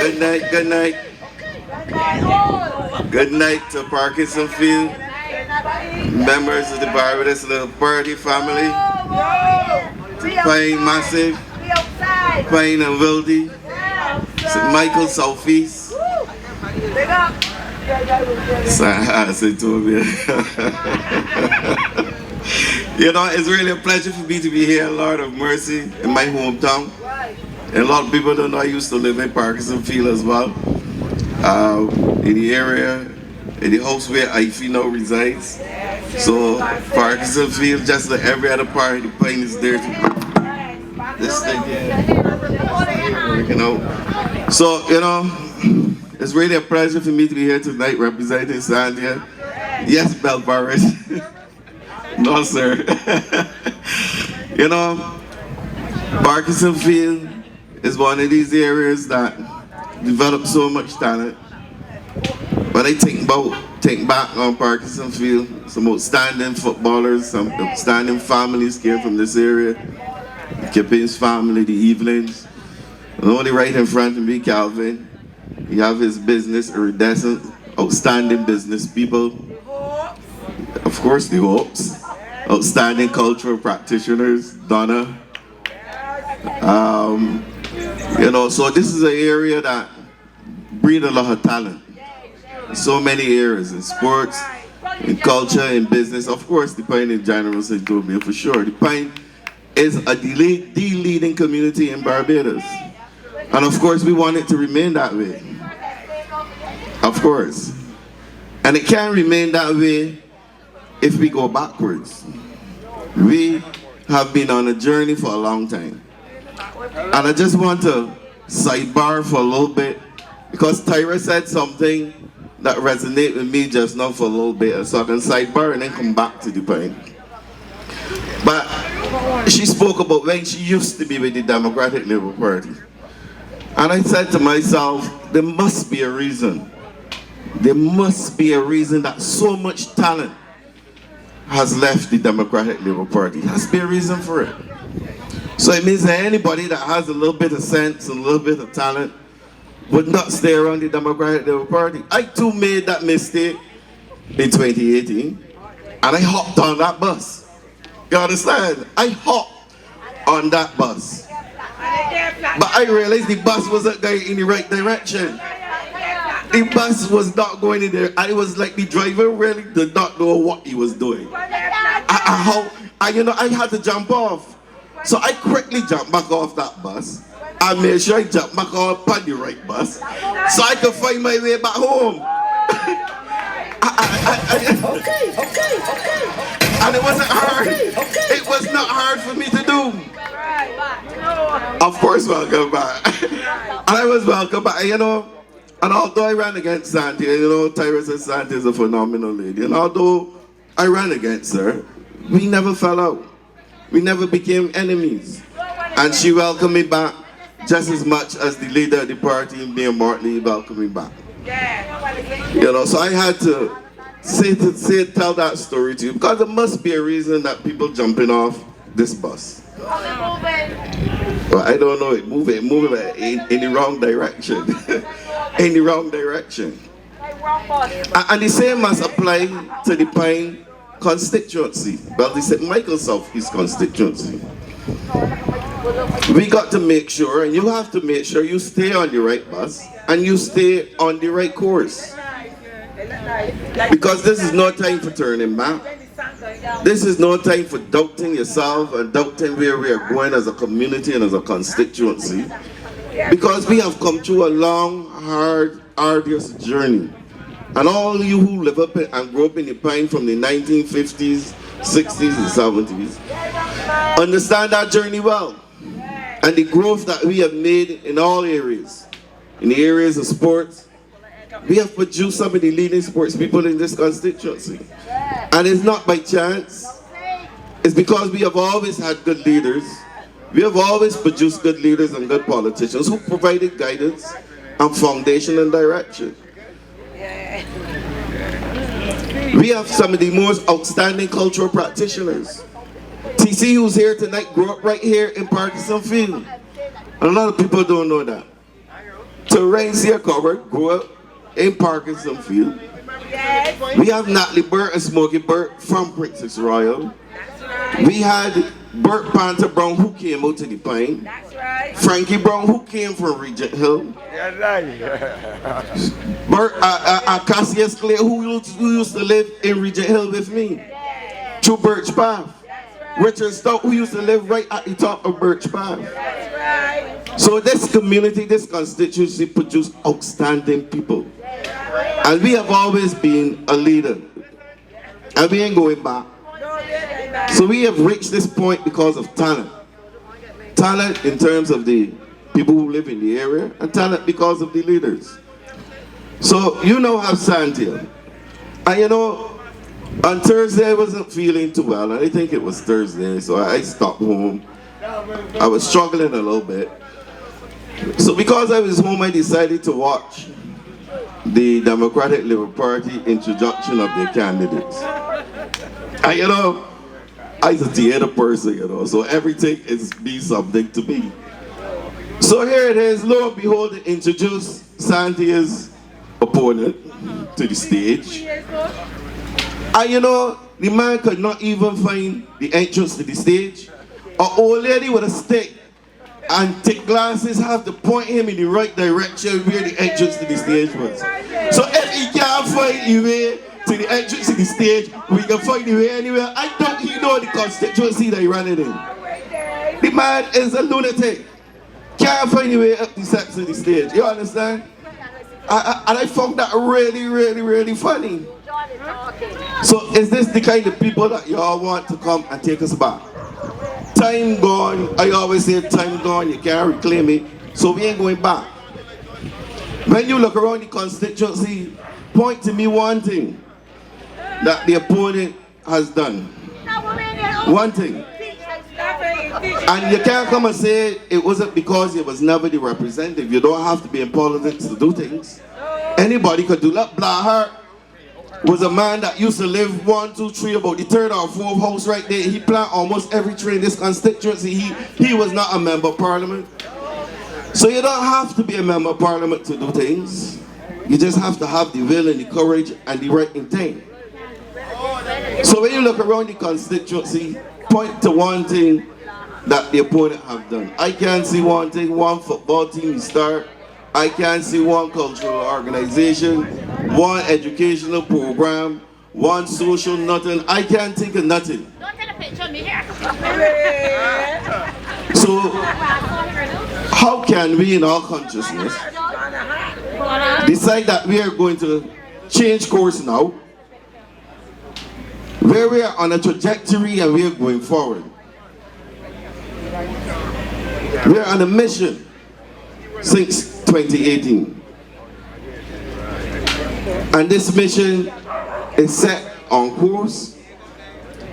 Good night, good night. Good night to Parkinson Field, members of the Barbados Little Party family, Pine Massive, Pine and Wildy, St. Michael Southeast. You know, it's really a pleasure for me to be here, Lord of Mercy, in my hometown. And a lot of people don't know I used to live in Parkinson Field as well. In the area, in the house where Ify now resides. So Parkinson Field, just like every other part, the Pine is there to this thing here. Working out. So, you know, it's really a pleasure for me to be here tonight representing Sandia. Yes, Belvaris. No, sir. You know, Parkinson Field is one of these areas that develop so much talent. When I think back on Parkinson Field, some outstanding footballers, some outstanding families came from this area. Kippin's family, the Evelyn's. And only right in front of me, Calvin. He have his business, iridescent, outstanding business people. Of course, the Hopes. Outstanding cultural practitioners, Donna. You know, so this is an area that breeds a lot of talent. So many areas, in sports, in culture, in business. Of course, the Pine in general, St. Toby, for sure. The Pine is the leading community in Barbados. And of course, we want it to remain that way. Of course. And it can't remain that way if we go backwards. We have been on a journey for a long time. And I just want to sidebar for a little bit, because Tyra said something that resonated with me just now for a little bit, so I can sidebar and then come back to the point. But she spoke about when she used to be with the Democratic Labour Party. And I said to myself, there must be a reason. There must be a reason that so much talent has left the Democratic Labour Party. There has to be a reason for it. So it means that anybody that has a little bit of sense and a little bit of talent would not stay around the Democratic Labour Party. I too made that mistake in 2018, and I hopped on that bus. You understand? I hopped on that bus. But I realized the bus wasn't going in the right direction. The bus was not going in there. I was like, the driver really did not know what he was doing. I had to jump off. So I quickly jumped back off that bus. I made sure I jumped back on the right bus so I could find my way back home. And it wasn't hard. It was not hard for me to do. Of course, welcome back. And I was welcome back, you know. And although I ran against Santi, you know, Tyra said Santi is a phenomenal lady. And although I ran against her, we never fell out. We never became enemies. And she welcomed me back just as much as the leader of the party, Mayor Mortley, welcomed me back. You know, so I had to tell that story to you, because there must be a reason that people jumping off this bus. Well, I don't know, moving in the wrong direction. In the wrong direction. And the same must apply to the Pine constituency. Well, the St. Michael Southeast constituency. We got to make sure, and you have to make sure you stay on the right bus and you stay on the right course. Because this is no time for turning back. This is no time for doubting yourself and doubting where we are going as a community and as a constituency. Because we have come through a long, hard, arduous journey. And all you who live up and grew up in the Pine from the 1950s, 60s, and 70s understand that journey well. And the growth that we have made in all areas. In the areas of sports, we have produced some of the leading sports people in this constituency. And it's not by chance. It's because we have always had good leaders. We have always produced good leaders and good politicians who provided guidance and foundation and direction. We have some of the most outstanding cultural practitioners. TC, who's here tonight, grew up right here in Parkinson Field. And a lot of people don't know that. to raise your cover, grew up in Parkinson field. We have Natalie Burt and Smokey Burt from Princess Royal. We had Burt Panther Brown who came out to the Pine. Frankie Brown who came from Regent Hill. Burt, Cassius Clay who used to live in Regent Hill with me. Through Birch Path. Richard Stout who used to live right at the top of Birch Path. So this community, this constituency produced outstanding people. And we have always been a leader. And we ain't going back. So we have reached this point because of talent. Talent in terms of the people who live in the area, and talent because of the leaders. So you know how Santia. And you know, on Thursday I wasn't feeling too well. I think it was Thursday, so I stopped home. I was struggling a little bit. So because I was home, I decided to watch the Democratic Labour Party introduction of their candidates. And you know, I'm a theater person, you know, so everything is be something to me. So here it is, lo and behold, they introduce Santia's opponent to the stage. And you know, the man could not even find the entrance to the stage. An old lady with a stick and thick glasses have to point him in the right direction where the entrance to the stage was. So if he can't find the way to the entrance to the stage, we can find the way anywhere. I don't even know the constituency that he ran it in. The man is a lunatic. Can't find the way up the steps to the stage. You understand? And I found that really, really, really funny. So is this the kind of people that y'all want to come and take us back? Time gone, I always say time gone, you can't reclaim it. So we ain't going back. When you look around the constituency, point to me one thing that the opponent has done. One thing. And you can't come and say it wasn't because you was never the representative. You don't have to be in politics to do things. Anybody could do that. Blahart was a man that used to live 1, 2, 3, about the third or fourth house right there. He planted almost every tree in this constituency. He was not a member of parliament. So you don't have to be a member of parliament to do things. You just have to have the will and the courage and the right intent. So when you look around the constituency, point to one thing that the opponent have done. I can't see one thing, one football team start. I can't see one cultural organization, one educational program, one social nothing. I can't think of nothing. Don't take a picture of me here. So how can we in our consciousness decide that we are going to change course now, where we are on a trajectory and we are going forward? We are on a mission since 2018. And this mission is set on course.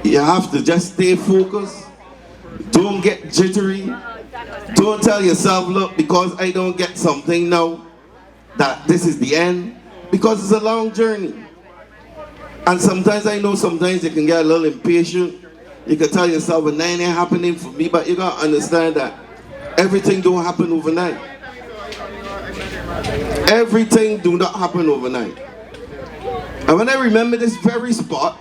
You have to just stay focused. Don't get jittery. Don't tell yourself, look, because I don't get something now, that this is the end. Because it's a long journey. And sometimes I know sometimes you can get a little impatient. You can tell yourself, well, nothing ain't happening for me, but you gotta understand that everything don't happen overnight. Everything do not happen overnight. And when I remember this very spot,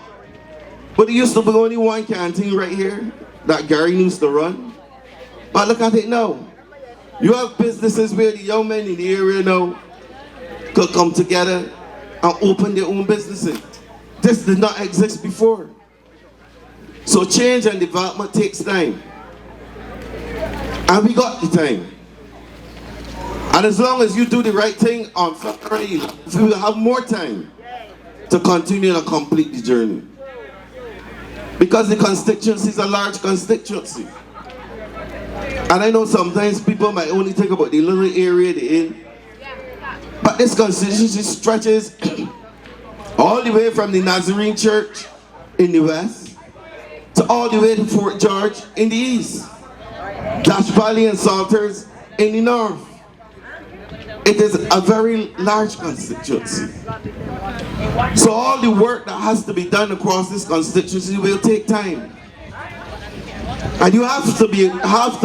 but there used to be only one canteen right here that Gary used to run. But look at it now. You have businesses where the young men in the area now could come together and open their own businesses. This did not exist before. So change and development takes time. And we got the time. And as long as you do the right thing on February 11th, we will have more time to continue and complete the journey. Because the constituency is a large constituency. And I know sometimes people might only think about the little area they're in. But this constituency stretches all the way from the Nazarene Church in the west to all the way to Fort George in the east. Dash Valley and Salters in the north. It is a very large constituency. So all the work that has to be done across this constituency will take time. And you have to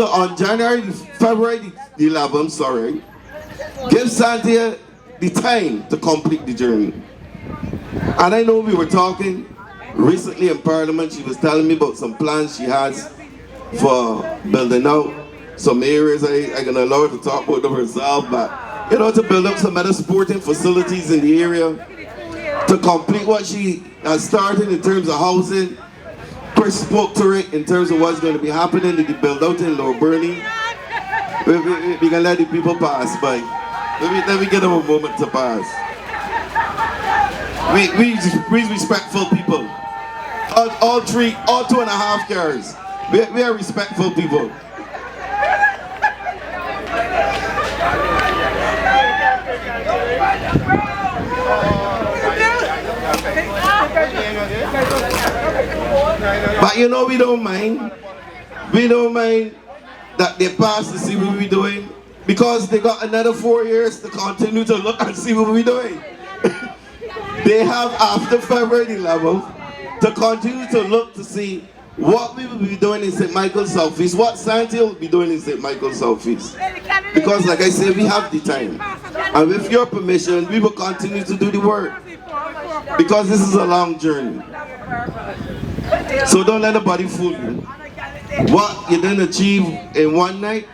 on February the 11th, Give Santia the time to complete the journey. And I know we were talking recently in Parliament. She was telling me about some plans she has for building out some areas. I'm going to allow her to talk about them herself, but you know, to build up some other sporting facilities in the area, to complete what she has started in terms of housing. Chris spoke to it in terms of what's going to be happening in the build out in Lower Burney. We can let the people pass by. Let me give them a moment to pass. We respectful people. All 2.5 cars. We are respectful people. But you know, we don't mind. We don't mind that they pass to see what we're doing, because they got another 4 years to continue to look and see what we're doing. They have after February 11th to continue to look to see what we will be doing in St. Michael's Southeast, what Santia will be doing in St. Michael's Southeast. Because like I said, we have the time. And with your permission, we will continue to do the work. Because this is a long journey. So don't let nobody fool you. What you didn't achieve in one night,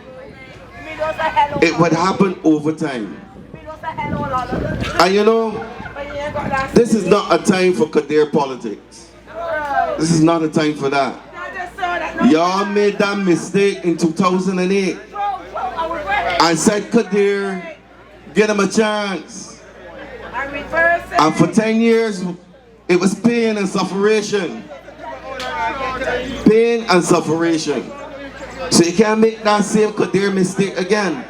it would happen over time. And you know, this is not a time for Kildare politics. This is not a time for that. Y'all made that mistake in 2008 and said Kildare, get him a chance. And for 10 years, it was pain and sufferation. Pain and sufferation. So you can't make that same Kildare mistake again.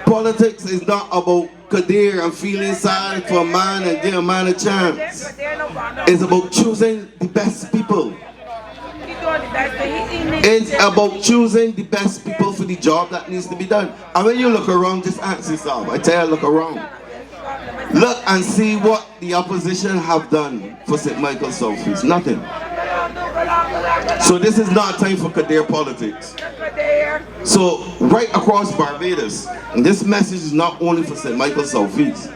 Politics is not about Kildare and feeling sorry for a man and give a man a chance. It's about choosing the best people. It's about choosing the best people for the job that needs to be done. And when you look around, just ask yourself. I tell you, look around. Look and see what the opposition have done for St. Michael's Southeast. Nothing. So this is not time for Kildare politics. So right across Barbados, and this message is not only for St. Michael's Southeast.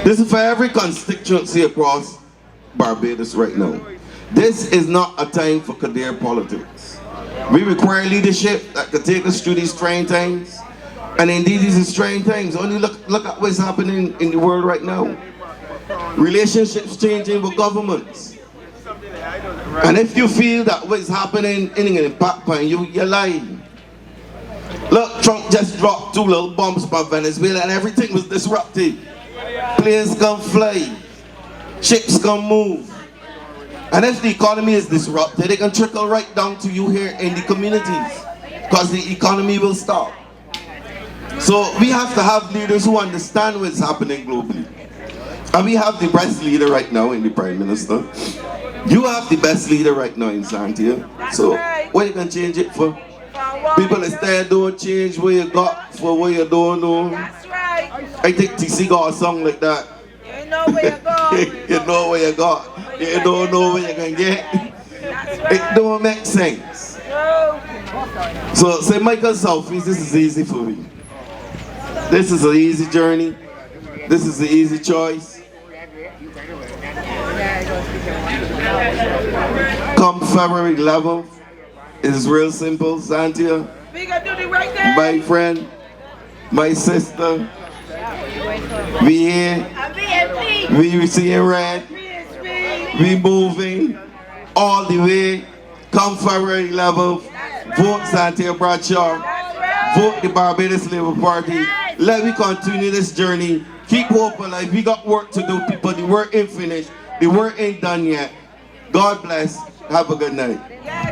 This is for every constituency across Barbados right now. This is not a time for Kildare politics. We require leadership that can take us through these trying times. And indeed, these are trying times. Only look at what's happening in the world right now. Relationships changing with governments. And if you feel that what's happening in the background, you're lying. Look, Trump just dropped 2 little bombs by Venezuela and everything was disrupted. Planes can fly. Ships can move. And if the economy is disrupted, it can trickle right down to you here in the communities. Because the economy will stop. So we have to have leaders who understand what's happening globally. And we have the best leader right now in the Prime Minister. You have the best leader right now in Santia. So what you can change it for? People instead don't change what you got for what you don't know. I think TC got a song like that. You know where you go. You know where you got. You don't know where you can get. It don't make sense. So St. Michael's Southeast, this is easy for me. This is an easy journey. This is an easy choice. Come February 11th, it is real simple. Santia, my friend, my sister, we here, we seeing red, we moving all the way. Come February 11th, vote Santia Bradshaw, vote the Barbados Labour Party. Let me continue this journey. Keep hope alive. We got work to do, people. The work ain't finished. The work ain't done yet. God bless. Have a good night.